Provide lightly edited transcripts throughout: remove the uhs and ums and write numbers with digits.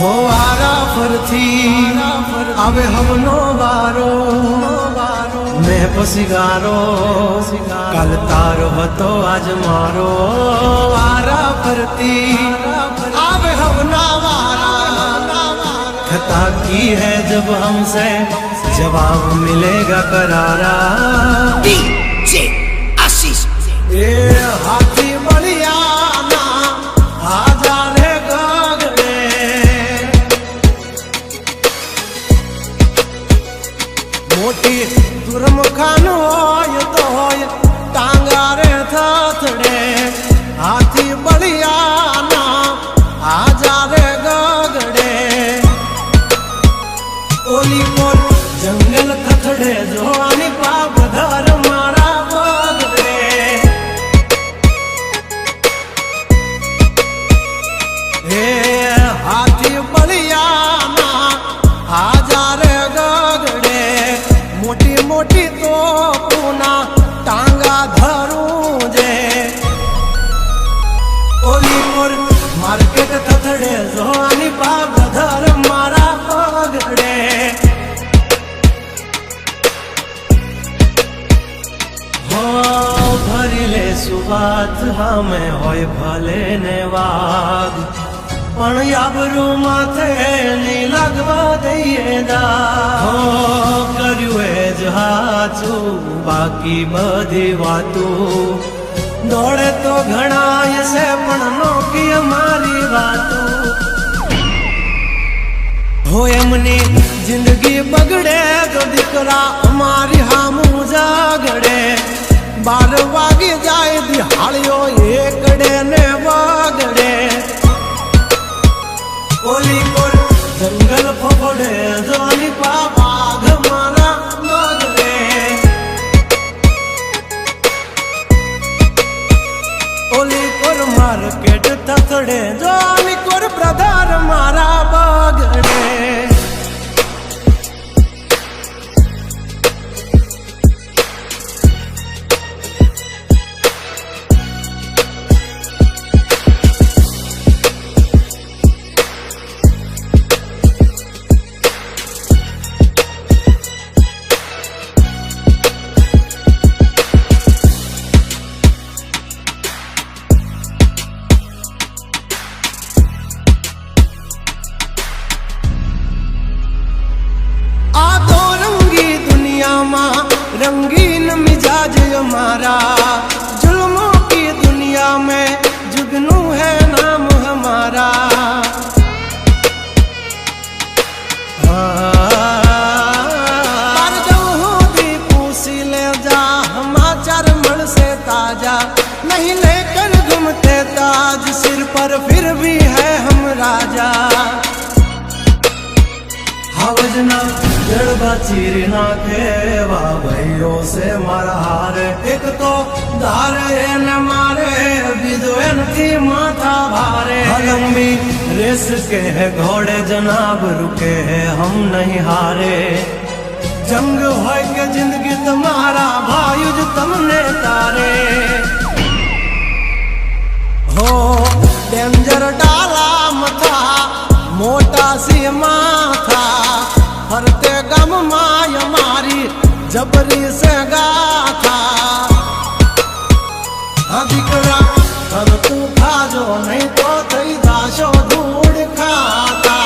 हो आरा फरथी आवे हमनो वारो मैं पसिगारो कल तारो हतो आज मारो आरा फरती आवे हमना वारा खता की है जब हमसे जवाब मिलेगा करारा डीजे आशीष ए हाथी बढ़िया ना आजा रे गगड़े मोटी दुर्मुखान होय तो होय टांगा रे थथड़े हाथी बढ़िया ना आजा रे गगड़े ओली मोर जंगल थथड़े जो आनी पाप धर मारा बगड़े हे हाथी बढ़िया ना आजा रे गगड़े मोटी मोटी तो पूना टांगा धरूं जे ओली मोर मार्केट थथड़े जो आनी पाप धर मारा बगड़े भरीले सुबात हमें होय भले ने वाग पण याबरू माथे नी लगवा दઈએ दा કર્યું એ જ હાચું બાકી બધી વાતું દોડે તો ઘણાય છે પણ નોકી અમારી વાતું हो एमनी जिंदगी बगड़े तो दिकरा हमारी हामू जागड़े 12 वागी जाए दिहाड़ियो एकड़े ने वागड़े ओली कोल जंगल फफड़े जोनी पापा घमारा मगड़े ओली कोर मार्केट थथड़े जोनी कोर ब्रदर मारा बगड़े रंगीन मिजाज हमारा जुल्मों की दुनिया में जुगनू है नाम हमारा पूसी ले जा हमाचार मल से ताजा नहीं लेकर घूमते ताज सिर पर फिर भी है हम राजा हवजना जड़बा चीर नाखे वाह भाइयों से मारा हार एक तो धारे न मारे विदोन की माथा भारे लंबी रेस के है घोड़े जनाब रुके हैं हम नहीं हारे जंग हो के जिंदगी तुम्हारा भायुज तुमने तारे हो डेंजर डाला मथा मोटा सी माथा हरते गम माय मारी जबरी से गाथा दिकरा अब तू खा जो नहीं तो थई दाशो धूड़ खाता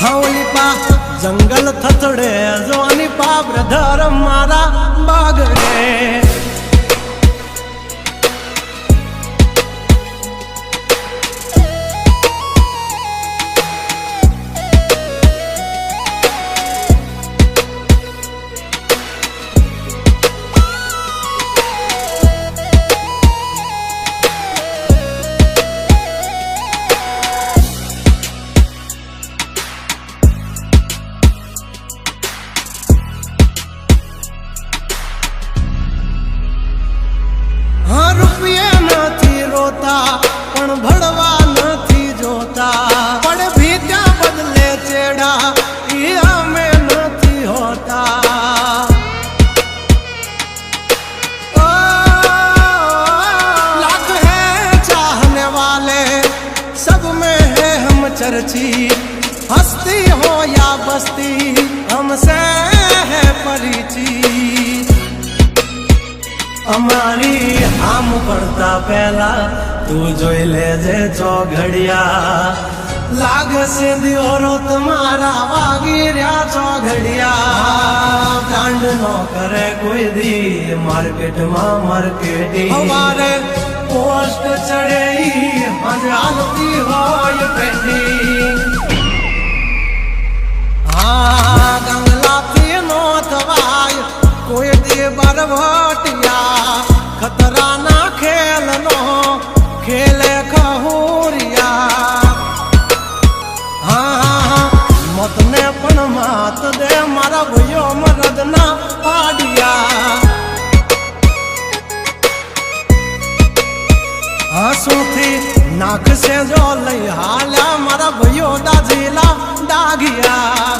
हवली पा जंगल थथड़े जोनी पा ब्रदर मारा बागड़े खर्ची, हस्ती हो या बस्ती हमसे है परिचित। અમારી આમ પડતા પહેલા તું જોઈ લેજે ચોઘડિયા, લાગશે દિયોરો તમારા વાગી રહ્યા ચોઘડિયા। કાંડ નો કરે કોઈ દી માર્કેટમાં માર્કેટિંગ, અમારે પોસ્ટ ચડે હાલતી હોય પેન્ડિંગ। હા ગંગલાથી નો થવાય કોઈ દી બરવટિયા, ખતરાના ખેલ નો ખેલે ખહુરિયા। હા મતને પણ માત દે મારા ભાઈઓ મરદના પાડિયા। હસુથી નાક સે જો લઈ હાલ્યા મારા ભાઈઓ દાજીલા દાગિયા।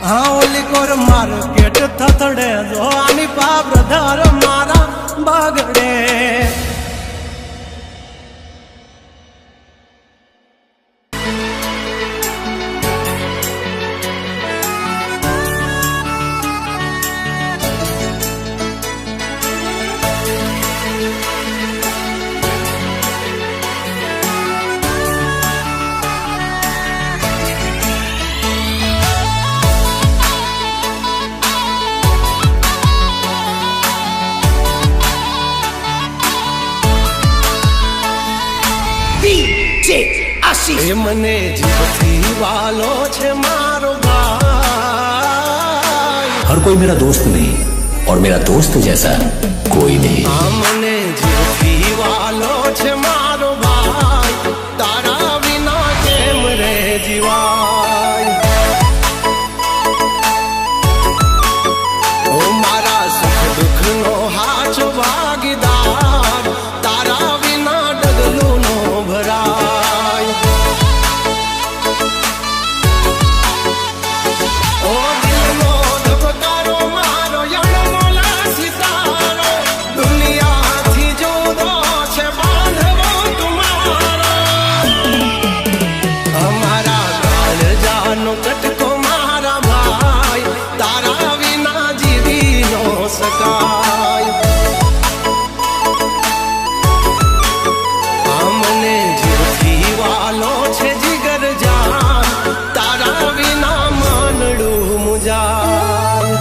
हाँ ओली कोर मार्केट थथड़े जो आनी पाप धर मारा बगड़े। DJ Ashish મને જીવથી વાલો છે મારો ભાઈ। हर कोई मेरा दोस्त नहीं और मेरा दोस्त जैसा कोई नहीं। મને જીવથી વાલો છે મારો ભાઈ, તારા વિના કેમ રે જીવાય। ઓ મારા સુખ દુઃખનો હાચો ભાગીદાર, તારા વિના ડગલું નો ભરાય। ઓ દિલનો ધબકારો મારો યણમોલા સિતારો, દુનિયાથી જુદો છે બાંધવો તુમારો। અમારા કાળજાનો કટકો મારા ભાઈ, તારા વિના જીવી નો શકાય। મને જીવથી વાલો છે જીગર જાન, તારા વિના માનડું મુજાય।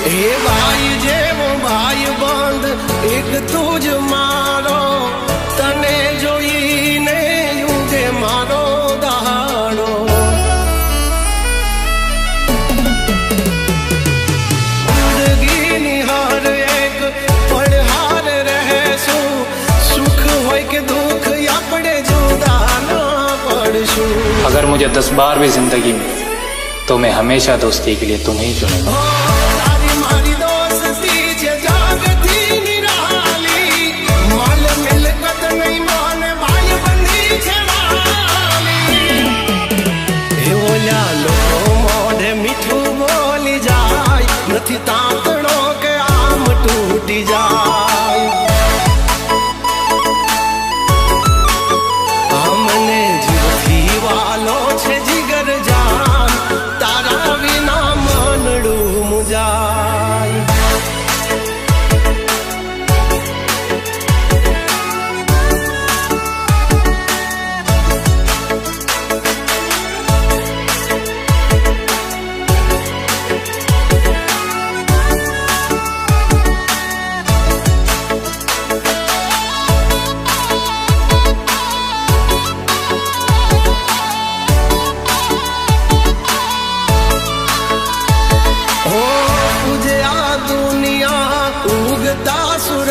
हे भाई जेवो भाई बंद एक तुझ मारो, तने जोईने युगे मारो दहाड़ो। जिंदगी निहार एक पड़हार रहेशु, सुख होय के दुख या पड़े जुदा ना पड़शु। अगर मुझे 10 बार भी जिंदगी में तो मैं हमेशा दोस्ती के लिए तुम्हें ही चुनूंगा। तारी मारी दोस्ती छे जागती निराली, माल मिलकत नहीं माने भाई बंदी छे वाली। ए ओल्या लोको मोढे मीठू बोली जाय, नथी तातणो के आम तूटी जाय। हमने जीवથી વાલો છે જીગર જાન, તારા વિના માનડું મુજાય।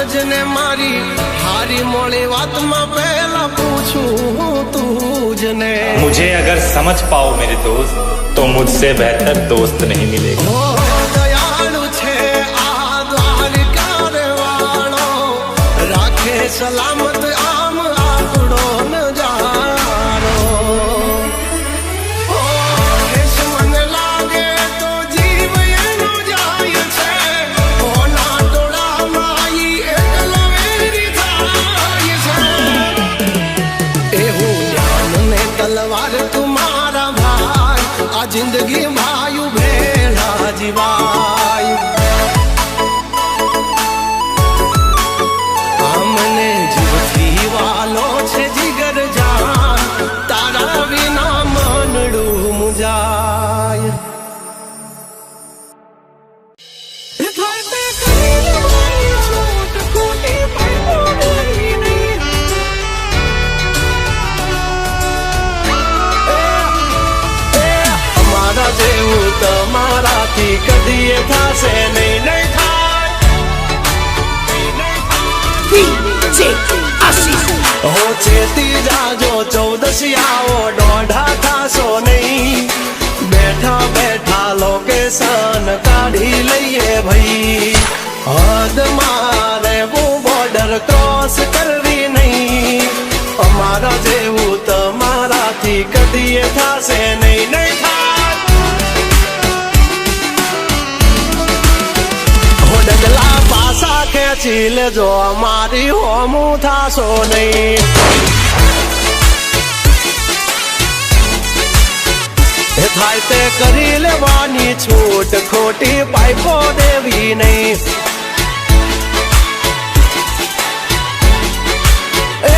સમજને મારી હારી મોળી વાતમાં પહેલા પૂછું તું જ ને मुझे अगर समझ पाओ मेरे दोस्त तो मुझसे बेहतर दोस्त नहीं मिलेगा। ઓ દયાળુ છે આ દ્વારકા વાળો રાખે સલામત આમ આપણો નજારો ઓ કેશ મને લાગે તો જીવ એનો જાય છે ઓના ટોળામાં ઈ એકલો વેરી થાય છે એવું જ્ઞાન ને તલવાર તુમારા ભાઈ આ જિંદગી ભાઈ ભેળા જીવાય આમને જીવથી વાલો છે જીગર જાન તારા વિના મનડું મુજાય અમારા જેવું તમારાથી કદીએ થાશે નહીં નહીં DJ Ashish. હો ચેતી જાજો ચૌદસિયાઓ દોઢા થાશો નહીં બેઠા બેઠા લોકેશન કાઢી લઈએ ભાઈ હદ મારે બોર્ડર ક્રોસ કરવી નહીં અમારા જેવું તમારાથી કદીએ થાશે નહીં નહીં હો ડગલા પાસા ખેંચી લેજો અમારી હોમું થાશો નહીં એ થાય તે કરી લેવાની છૂટ ખોટી પાઇપો દેવી નહીં એ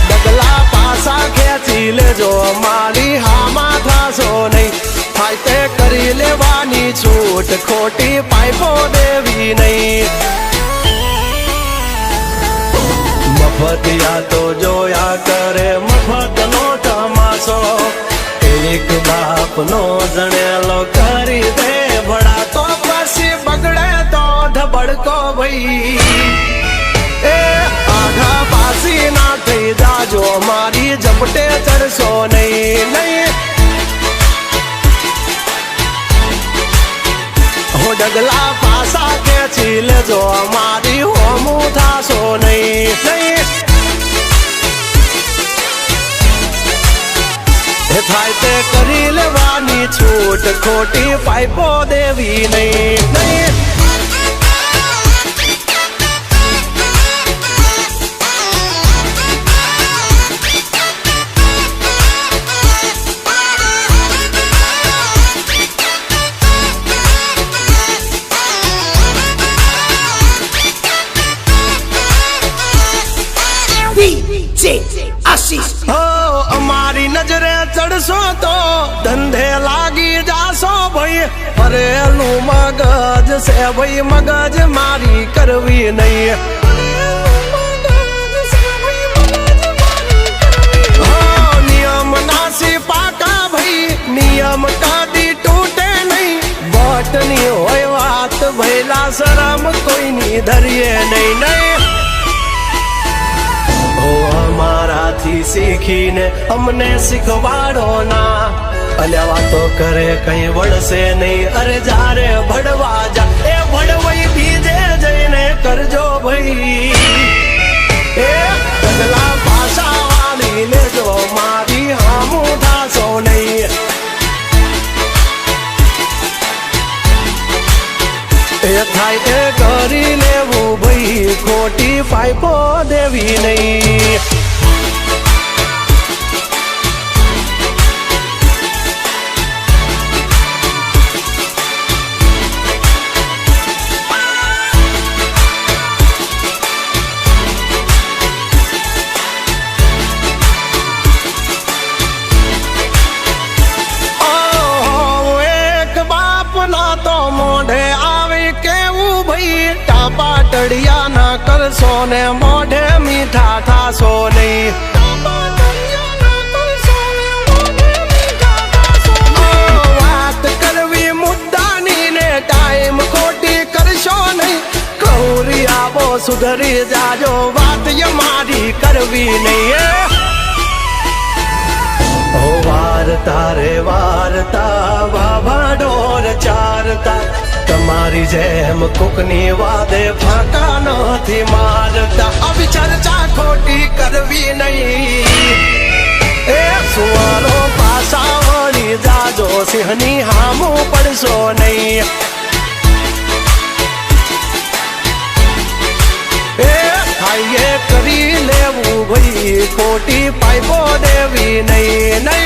ડગલા પાસા ખેંચી લેજો અમારી હામાં થાશો નહીં થાય તે કરી લેવાની છૂટ ખોટી પાઇપો દેવી નહીં મફતિયા તો જોયા કરે મફત નો તમાશો એક બાપ નો જણેલો કરી દે ભડા તો પછી બગડે તો ધબડકો ભાઈ એ આઘા પાસી ના થઈ જાજો મારી ઝપટે ચડશો નહીં નહીં હો ડગલા પાસા ખેંચી લેજો મારી હોમું થાશો નહીં નહીં એ થાય તે કરી લેવાની છૂટ ખોટી પાઇપો દેવી નહીં નહીં DJ Ashish. હો અમારી નજરે ચડશો તો ધંધે લાગી જાશો ભાઈ ફરેલું મગજ છે ભાઈ મગજ મારી કરવી નહીં હો નિયમ નાસી પાકા ભાઈ નિયમ કાદી તૂટે નહીં બટની હોય વાત ભૈલા શરમ કોઈની ધરીએ નહીં નહીં અમારાથી શીખીને અમને શીખવાડો ના અલ્યા વાતો કરે કઈ વળશે નહીં અરે જારે ભડવા જા એ ભડવાઈ બીજે જઈને કરજો ભાઈ એ પગલા પાછા વાળી લેજો મારી હામું થાશો નહીં એ થાય એ કરી લેવું ભાઈ ખોટી પાઇપો દેવી નહીં પાટડિયા ના કરશો ને મોઢે મીઠા થાશો નહીં વાત કરવી મુદ્દાની ને ટાઈમ ખોટી કરશો નહીં કૌરિયા સુધરી જાજો વાત મારી કરવી નહીં હો વારતા રે વારતા વાવા ઢોર ચારતા તમારી જેમ કોકની વાદે ફાંકા નથી મારતા આવી ચર્ચા ખોટી કરવી નહીં એ સુવારો પાસા વળી જાજો સિંહની હામું પડશો નહીં એ હાઈએ કરી લેવું ભાઈ ખોટી પાઇપો દેવી નહીં નહીં